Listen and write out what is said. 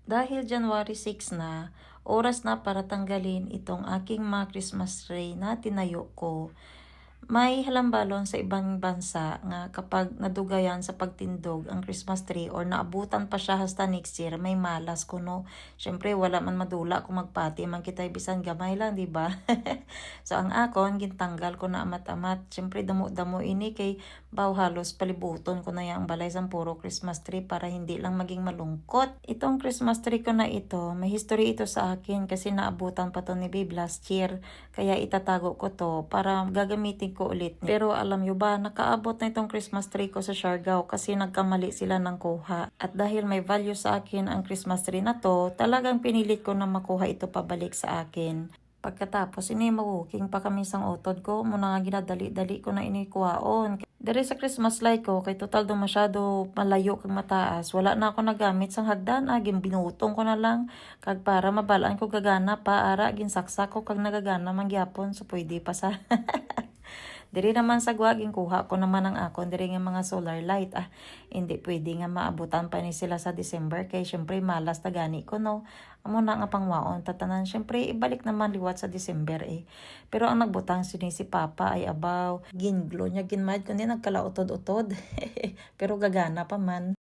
Dahil January 6 na, oras na para tanggalin itong aking mga Christmas tree na tinayo ko. May halambalon sa ibang bansa nga kapag nadugayan sa pagtindog ang Christmas tree or naabutan pa siya hasta next year, may malas kuno. Syempre wala man madula kung magpati man kita'y bisan gamay lang, di ba? So ang akon gintanggal ko na amat-amat. Syempre damo-damo ini kay halos palibuton ko na yang balay sa puro Christmas tree para hindi lang maging malungkot. Itong Christmas tree ko na ito, may history ito sa akin kasi naabutan pa to ni Babe last year. Kaya itatago ko to para gagamitin ko ulit. Pero alam nyo ba, nakaabot na itong Christmas tree ko sa Siargao kasi nagkamali sila ng kuha. At dahil may value sa akin ang Christmas tree na to, talagang pinilit ko na makuha ito pabalik sa akin. Pagkatapos, mawuking pa kami sang utod ko, muna nga ginadali-dali ko na inikuhaon. Dere sa Christmas light ko, kay total do masyado malayo kag mataas, wala na ako nagamit sang hagdan, binutong ko na lang. Kag para mabalaan ko gagana pa, ara, ginsaksak ko kag nagagana mangyapon, so pwede pa sa... Diri naman sa gwaging kuha ko naman ang akon diri nga mga solar light. Hindi pwede nga maabutan pa ni sila sa December kay syempre malas ta gani ko no. Amo na nga pangwaon tatanan syempre ibalik naman liwat sa December eh. Pero ang nagbutang sini si Papa ay abaw ginglo niya ginmad kundi nagkalautod-utod. Pero gagana pa man.